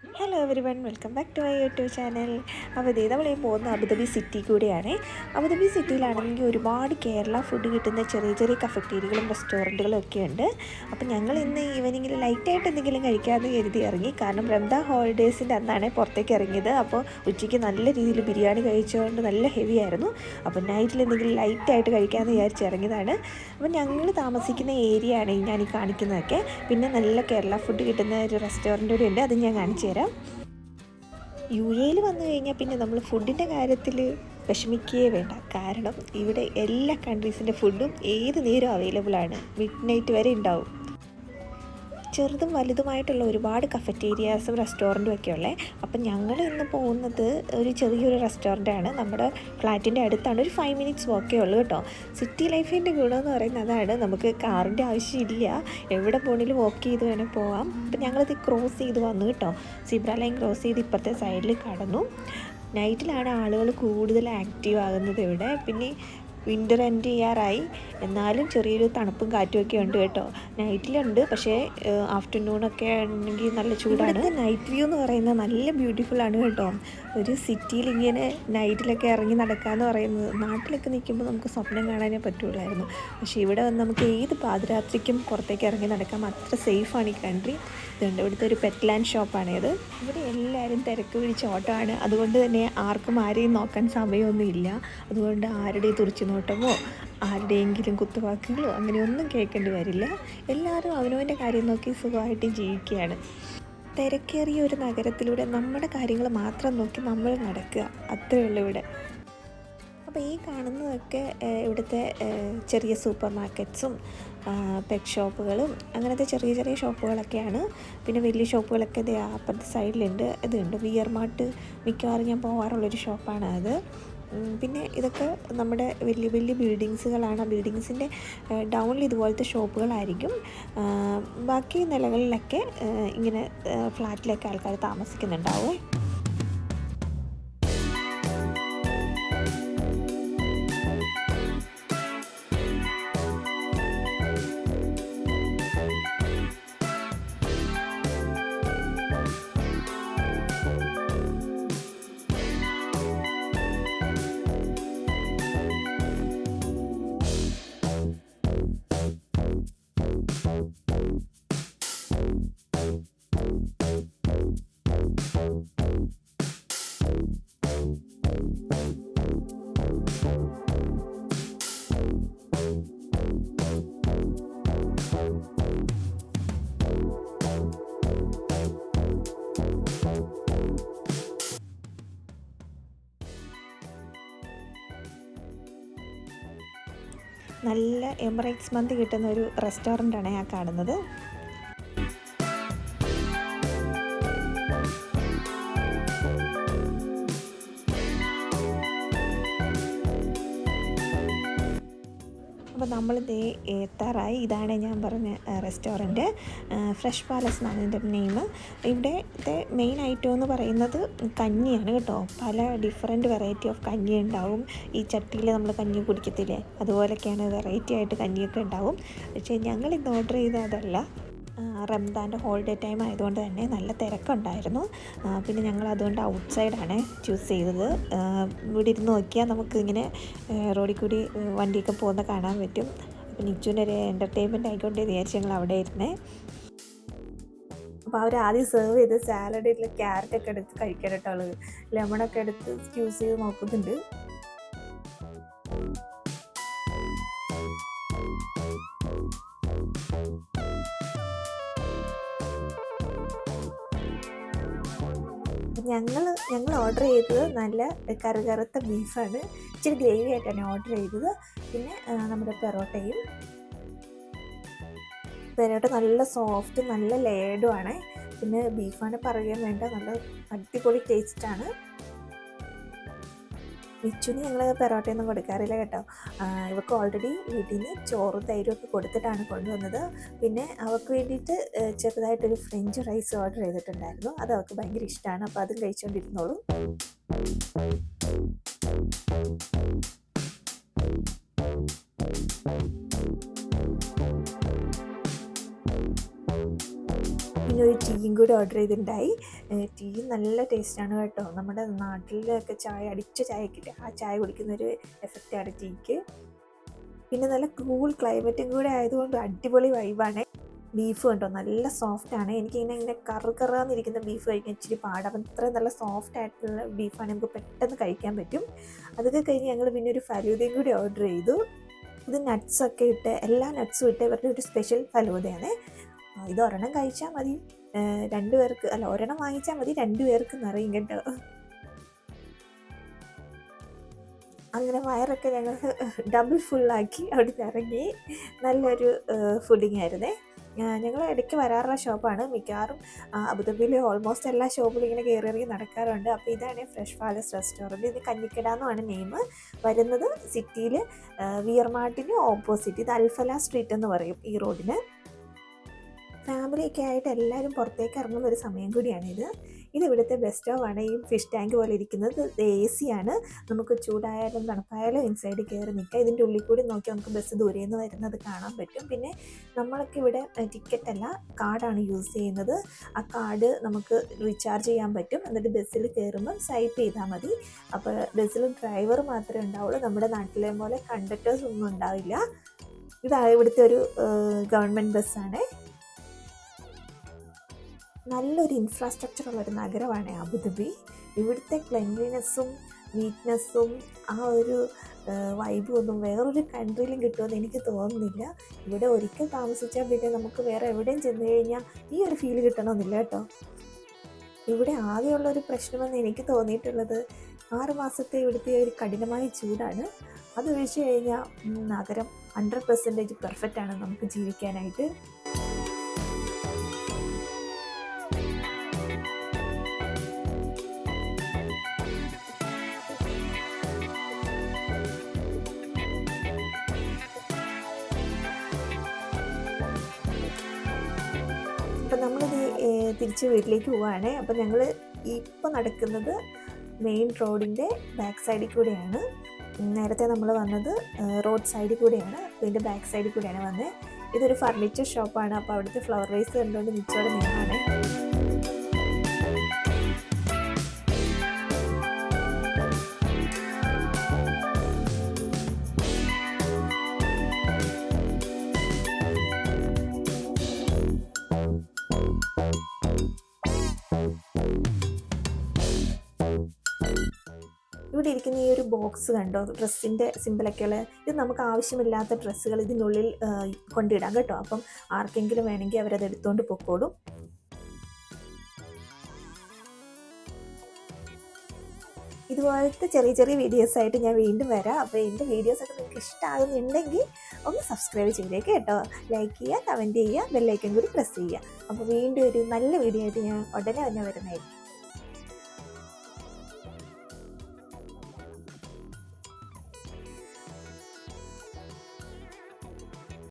Hello everyone, welcome back to my YouTube channel. അപ്പോൾ ഇതേ നമ്മൾ ഈ പോകുന്ന അബുദാബി സിറ്റി കൂടിയാണ്. അബുദാബി സിറ്റിയിലാണെങ്കിൽ ഒരുപാട് കേരള ഫുഡ് കിട്ടുന്ന ചെറിയ ചെറിയ കഫറ്റീരിയകളും റെസ്റ്റോറൻറ്റുകളും ഒക്കെ ഉണ്ട്. അപ്പോൾ ഞങ്ങൾ ഇന്ന് ഈവനിങ്ങിൽ ലൈറ്റായിട്ട് എന്തെങ്കിലും കഴിക്കാമെന്ന് കരുതി ഇറങ്ങി. കാരണം റംദാൻ ഹോളിഡേയ്സിൻ്റെ അന്നാണ് പുറത്തേക്ക് ഇറങ്ങിയത്. അപ്പോൾ ഉച്ചയ്ക്ക് നല്ല രീതിയിൽ ബിരിയാണി കഴിച്ചുകൊണ്ട് നല്ല ഹെവി ആയിരുന്നു. അപ്പോൾ നൈറ്റിൽ എന്തെങ്കിലും ലൈറ്റായിട്ട് കഴിക്കാമെന്ന് വിചാരിച്ച് ഇറങ്ങിയതാണ്. അപ്പോൾ ഞങ്ങൾ താമസിക്കുന്ന ഏരിയ ആണ് ഞാൻ ഈ കാണിക്കുന്നതൊക്കെ. പിന്നെ നല്ല കേരള ഫുഡ് കിട്ടുന്ന ഒരു റെസ്റ്റോറൻറ്റ് കൂടി ഉണ്ട്, അത് ഞാൻ കാണിച്ചു തരാം. യു എയിൽ വന്നു കഴിഞ്ഞാൽ പിന്നെ നമ്മൾ ഫുഡിൻ്റെ കാര്യത്തിൽ വിഷമിക്കുകയേ വേണ്ട. കാരണം ഇവിടെ എല്ലാ കൺട്രീസിൻ്റെ ഫുഡും ഏത് നേരം അവൈലബിൾ ആണ്. മിഡ് നൈറ്റ് വരെ ഉണ്ടാവും. ചെറുതും വലുതുമായിട്ടുള്ള ഒരുപാട് കഫറ്റേരിയാസും റെസ്റ്റോറൻറ്റും ഒക്കെ ഉള്ളത്. അപ്പം ഞങ്ങൾ ഇന്ന് പോകുന്നത് ഒരു ചെറിയൊരു റെസ്റ്റോറൻറ്റാണ്. നമ്മുടെ ഫ്ലാറ്റിൻ്റെ അടുത്താണ്. ഒരു 5 മിനിറ്റ്സ് വാക്കേ ഉള്ളൂ കേട്ടോ. സിറ്റി ലൈഫിൻ്റെ ഗുണമെന്ന് പറയുന്നത് അതാണ്, നമുക്ക് കാറിൻ്റെ ആവശ്യമില്ല. എവിടെ പോകണമെങ്കിലും വാക്ക് ചെയ്ത് വേണേൽ പോകാം. അപ്പം ഞങ്ങളിത് ക്രോസ് ചെയ്ത് വന്നു കേട്ടോ. സിബ്ര ലൈൻ ക്രോസ് ചെയ്ത് ഇപ്പുറത്തെ സൈഡിൽ കടന്നു. നൈറ്റിലാണ് ആളുകൾ കൂടുതൽ ആക്റ്റീവ് ആകുന്നത് ഇവിടെ. പിന്നെ വിൻ്റർ എൻഡ് ചെയ്യാറായി, എന്നാലും ചെറിയൊരു തണുപ്പും കാറ്റുമൊക്കെ ഉണ്ട് കേട്ടോ. നൈറ്റിലുണ്ട്, പക്ഷേ ആഫ്റ്റർനൂണൊക്കെ ആണെങ്കിൽ നല്ല ചൂടാണ്. നൈറ്റ് വ്യൂ എന്ന് പറയുന്നത് നല്ല ബ്യൂട്ടിഫുള്ളാണ് കേട്ടോ. ഒരു സിറ്റിയിൽ ഇങ്ങനെ നൈറ്റിലൊക്കെ ഇറങ്ങി നടക്കാമെന്ന് പറയുന്നത് നാട്ടിലൊക്കെ നിൽക്കുമ്പോൾ നമുക്ക് സ്വപ്നം കാണാനേ പറ്റുള്ളായിരുന്നു. പക്ഷേ ഇവിടെ വന്ന് നമുക്ക് ഏത് പാതിരാത്രിക്കും പുറത്തേക്ക് ഇറങ്ങി നടക്കാം. അത്ര സേഫാണ് ഈ കൺട്രി. ഇതുണ്ട്, ഇവിടുത്തെ ഒരു പെറ്റ് ലാൻഡ് ഷോപ്പാണിത്. ഇവിടെ എല്ലാവരും തിരക്ക് പിടിച്ച ഓട്ടമാണ്. അതുകൊണ്ട് തന്നെ ആർക്കും ആരെയും നോക്കാൻ സമയമൊന്നുമില്ല. അതുകൊണ്ട് ആരുടെയും തുറിച്ചു നോട്ടമോ ആരുടെയെങ്കിലും കുത്തുവാക്കുകളോ അങ്ങനെയൊന്നും കേൾക്കേണ്ടി വരില്ല. എല്ലാവരും അവനവൻ്റെ കാര്യം നോക്കി സുഖമായിട്ട് ജീവിക്കുകയാണ്. തിരക്കേറിയ ഒരു നഗരത്തിലൂടെ നമ്മുടെ കാര്യങ്ങൾ മാത്രം നോക്കി നമ്മൾ നടക്കുക, അത്രയേ ഉള്ളൂ ഇവിടെ. അപ്പോൾ ഈ കാണുന്നതൊക്കെ ഇവിടുത്തെ ചെറിയ സൂപ്പർ മാർക്കറ്റ്സും പെറ്റ് ഷോപ്പുകളും അങ്ങനത്തെ ചെറിയ ചെറിയ ഷോപ്പുകളൊക്കെയാണ്. പിന്നെ വലിയ ഷോപ്പുകളൊക്കെ ഇത് അപ്പുറത്തെ സൈഡിലുണ്ട്. ഇതുണ്ട് വിയർ മാർട്ട്, മിക്കവാറും ഞാൻ പോകാറുള്ളൊരു ഷോപ്പാണ് അത്. പിന്നെ ഇതൊക്കെ നമ്മുടെ വലിയ വലിയ ബിൽഡിങ്സുകളാണ്. ബിൽഡിങ്സിൻ്റെ ഡൗണിൽ ഇതുപോലത്തെ ഷോപ്പുകളായിരിക്കും. ബാക്കി നിലകളിലൊക്കെ ഇങ്ങനെ ഫ്ലാറ്റിലൊക്കെ ആൾക്കാർ താമസിക്കുന്നുണ്ടാവുമേ. നല്ല എമിറേറ്റ്സ് മന്തി കിട്ടുന്ന ഒരു റെസ്റ്റോറൻ്റാണ് ഞാൻ കാണുന്നത്. അപ്പോൾ നമ്മളിത് എത്താറായി. ഇതാണ് ഞാൻ പറഞ്ഞ റെസ്റ്റോറൻറ്റ്. ഫ്രഷ് പാലസ് എന്നാണ് ഇതിൻ്റെ നെയിം. ഇവിടുത്തെ മെയിൻ ഐറ്റം എന്ന് പറയുന്നത് കഞ്ഞിയാണ് കേട്ടോ. പല ഡിഫറെൻറ്റ് വെറൈറ്റി ഓഫ് കഞ്ഞി ഉണ്ടാവും. ഈ ചട്ടിയിൽ നമ്മൾ കഞ്ഞി കുടിക്കത്തില്ലേ, അതുപോലൊക്കെയാണ് വെറൈറ്റി ആയിട്ട് കഞ്ഞിയൊക്കെ ഉണ്ടാവും. പക്ഷേ ഞങ്ങൾ ഇന്ന് ഓർഡർ ചെയ്ത അതല്ല. റംദാൻ്റെ ഹോളിഡേ ടൈം ആയതുകൊണ്ട് തന്നെ നല്ല തിരക്കുണ്ടായിരുന്നു. പിന്നെ ഞങ്ങൾ അതുകൊണ്ട് ഔട്ട് സൈഡാണ് ചൂസ് ചെയ്തത്. ഇവിടെ ഇരുന്ന് നോക്കിയാൽ നമുക്ക് ഇങ്ങനെ റോഡിൽ കൂടി വണ്ടിയൊക്കെ പോകുന്ന കാണാൻ പറ്റും. അപ്പം നിച്ചുവിൻ്റെ ഒരു എൻ്റർടൈൻമെൻറ്റ് ആയിക്കോട്ടെ വിചാരിച്ച് ഞങ്ങൾ അവിടെ ഇരുന്നേ. അപ്പോൾ അവർ ആദ്യം സെർവ് ചെയ്ത് സാലഡിൽ ക്യാരറ്റൊക്കെ എടുത്ത് കഴിക്കാൻ കേട്ടോ. ലെമണൊക്കെ എടുത്ത് യൂസ് ചെയ്ത് നോക്കുന്നുണ്ട്. ഞങ്ങൾ ഓർഡർ ചെയ്തത് നല്ല കറുകറുത്ത ബീഫാണ്. ഇച്ചിരി ഗ്രേവി ആയിട്ടാണ് ഓർഡർ ചെയ്തത്. പിന്നെ നമ്മുടെ പെറോട്ട നല്ല സോഫ്റ്റ്, നല്ല ലേഡുമാണ്. പിന്നെ ബീഫാണ് പറയാൻ വേണ്ട, നല്ല അടിപൊളി ടേസ്റ്റാണ്. മിച്ചുവിന് ഞങ്ങൾ പെറോട്ടയൊന്നും കൊടുക്കാറില്ല കേട്ടോ. ഇവർക്ക് ഓൾറെഡി വീട്ടിൽ നിന്ന് ചോറും തൈരും ഒക്കെ കൊടുത്തിട്ടാണ് കൊണ്ടുവന്നത്. പിന്നെ അവൾക്ക് വേണ്ടിയിട്ട് ചെറുതായിട്ടൊരു ഫ്രഞ്ച് റൈസ് ഓർഡർ ചെയ്തിട്ടുണ്ടായിരുന്നു. അത് അവൾക്ക് ഭയങ്കര ഇഷ്ടമാണ്. അപ്പോൾ അതും കഴിച്ചുകൊണ്ടിരുന്നോളും. പിന്നെ ഒരു ടീയും കൂടി ഓർഡർ ചെയ്തിട്ടുണ്ടായി. ടീ നല്ല ടേസ്റ്റാണ് കേട്ടോ. നമ്മുടെ നാട്ടിലൊക്കെ ചായ അടിച്ച ചായക്കില്ല, ആ ചായ കുടിക്കുന്നൊരു എഫക്റ്റാണ് ടീക്ക്. പിന്നെ നല്ല കൂൾ ക്ലൈമറ്റും കൂടെ ആയതുകൊണ്ട് അടിപൊളി വൈബാണ്. ബീഫ് കണ്ടോ നല്ല സോഫ്റ്റാണ്. എനിക്കിങ്ങനെ കറുകറാന്നിരിക്കുന്ന ബീഫ് കഴിക്കാൻ ഇച്ചിരി പാടാണ്. അപ്പം ഇത്രയും നല്ല സോഫ്റ്റ് ആയിട്ടുള്ള ബീഫാണ്, നമുക്ക് പെട്ടെന്ന് കഴിക്കാൻ പറ്റും. അതൊക്കെ കഴിഞ്ഞ് ഞങ്ങൾ പിന്നെ ഒരു ഫലൂദയും കൂടി ഓർഡർ ചെയ്തു. ഇത് നട്ട്സൊക്കെ ഇട്ട്, എല്ലാ നട്ട്സും ഇട്ട് ഇവരുടെ ഒരു സ്പെഷ്യൽ ഫലൂദയാണ്. ഇത് ഒരെണ്ണം കഴിച്ചാൽ മതി, ഒരെണ്ണം വാങ്ങിച്ചാൽ മതി, 2 പേർക്ക് നിറയും കേട്ടോ. അങ്ങനെ വയറൊക്കെ ഞങ്ങൾ ഡബിൾ ഫുള്ളാക്കി അവിടെ നിന്ന് ഇറങ്ങി. നല്ലൊരു ഫുഡിങ് ആയിരുന്നേ. ഞങ്ങൾ ഇടയ്ക്ക് വരാറുള്ള ഷോപ്പാണ്. മിക്കവാറും അബുദാബിയിലെ ഓൾമോസ്റ്റ് എല്ലാ ഷോപ്പിലും ഇങ്ങനെ കയറി ഇറങ്ങി നടക്കാറുണ്ട്. അപ്പോൾ ഇതാണ് ഫ്രഷ് പാലസ് റെസ്റ്റോറൻറ്റ്. ഇത് കഞ്ഞിക്കട എന്നാണ് നെയിം. വരുന്നത് സിറ്റിയിൽ വിയർമാർട്ടിന് ഓപ്പോസിറ്റ്. ഇത് അൽഫല സ്ട്രീറ്റ് എന്ന് പറയും ഈ റോഡിന്. ഫാമിലിയൊക്കെ ആയിട്ട് എല്ലാവരും പുറത്തേക്ക് ഇറങ്ങുന്ന ഒരു സമയം കൂടിയാണിത്. ഇത് ഇവിടുത്തെ ബസ് സ്റ്റോവാണ്. ഈ ഫിഷ് ടാങ്ക് പോലെ ഇരിക്കുന്നത് AC ആണ്. നമുക്ക് ചൂടായാലും തണുപ്പായാലും ഇൻസൈഡ് കയറി നിൽക്കാം. ഇതിൻ്റെ ഉള്ളിൽ കൂടി നോക്കി നമുക്ക് ബസ് ദൂരെ നിന്ന് വരുന്നത് കാണാൻ പറ്റും. പിന്നെ നമ്മളൊക്കെ ഇവിടെ ടിക്കറ്റല്ല, കാർഡാണ് യൂസ് ചെയ്യുന്നത്. ആ കാർഡ് നമുക്ക് റീചാർജ് ചെയ്യാൻ പറ്റും. എന്നിട്ട് ബസ്സിൽ കയറുമ്പോൾ സ്വൈപ്പ് ചെയ്താൽ മതി. അപ്പോൾ ബസ്സിൽ ഡ്രൈവർ മാത്രമേ ഉണ്ടാവുള്ളൂ. നമ്മുടെ നാട്ടിലെ പോലെ കണ്ടക്ടേഴ്സ് ഒന്നും ഉണ്ടാവില്ല. ഇതാണ് ഇവിടുത്തെ ഒരു ഗവൺമെൻറ് ബസ്സാണ്. നല്ലൊരു ഇൻഫ്രാസ്ട്രക്ചറുള്ളൊരു നഗരമാണ് അബുദാബി. ഇവിടുത്തെ ക്ലെൻലിനെസ്സും നീറ്റ്നെസ്സും ആ ഒരു വൈബും ഒന്നും വേറൊരു കൺട്രിയിലും കിട്ടുമെന്ന് എനിക്ക് തോന്നുന്നില്ല. ഇവിടെ ഒരിക്കൽ താമസിച്ചാൽ പിന്നെ നമുക്ക് വേറെ എവിടെയും ചെന്ന് കഴിഞ്ഞാൽ ഈ ഒരു ഫീല് കിട്ടണമെന്നില്ല കേട്ടോ. ഇവിടെ ആകെയുള്ളൊരു പ്രശ്നമെന്ന് എനിക്ക് തോന്നിയിട്ടുള്ളത് 6 മാസത്തെ ഇവിടുത്തെ ഒരു കഠിനമായ ചൂടാണ്. അത് ഒഴിച്ച് കഴിഞ്ഞാൽ നഗരം 100% പെർഫെക്റ്റാണ് നമുക്ക് ജീവിക്കാനായിട്ട്. അപ്പം നമ്മളിത് തിരിച്ച് വീട്ടിലേക്ക് പോവുകയാണ്. അപ്പം ഞങ്ങൾ ഇപ്പോൾ നടക്കുന്നത് മെയിൻ റോഡിൻ്റെ ബാക്ക് സൈഡിൽ കൂടെയാണ്. നേരത്തെ നമ്മൾ വന്നത് റോഡ് സൈഡിൽ കൂടെയാണ്, ഇതിൻ്റെ ബാക്ക് സൈഡിൽ കൂടെയാണ് വന്നത്. ഇതൊരു ഫർണിച്ചർ ഷോപ്പാണ്. അപ്പോൾ അവിടുത്തെ ഫ്ലവർ വൈസ് കണ്ടുകൊണ്ട് നിച്ചോടെ നിന്നാണ്. ഇവിടെ ഇരിക്കുന്ന ഈ ഒരു ബോക്സ് കണ്ടോ, ഡ്രസ്സിൻ്റെ സിമ്പിളൊക്കെയുള്ള, ഇത് നമുക്ക് ആവശ്യമില്ലാത്ത ഡ്രസ്സുകൾ ഇതിനുള്ളിൽ കൊണ്ടിടാം കേട്ടോ. അപ്പം ആർക്കെങ്കിലും വേണമെങ്കിൽ അവരത് എടുത്തുകൊണ്ട് പൊക്കോളും. ഇതുപോലത്തെ ചെറിയ ചെറിയ വീഡിയോസായിട്ട് ഞാൻ വീണ്ടും വരാം. അപ്പോൾ എൻ്റെ വീഡിയോസൊക്കെ നിങ്ങൾക്ക് ഇഷ്ടമാകുന്നുണ്ടെങ്കിൽ ഒന്ന് സബ്സ്ക്രൈബ് ചെയ്തേക്ക് കേട്ടോ. ലൈക്ക് ചെയ്യുക, കമൻറ്റ് ചെയ്യുക, ബെല്ലൈക്കൻ കൂടി പ്രസ് ചെയ്യുക. അപ്പോൾ വീണ്ടും ഒരു നല്ല വീഡിയോ ആയിട്ട് ഞാൻ ഉടനെ തന്നെ വരുന്നതായിരിക്കും.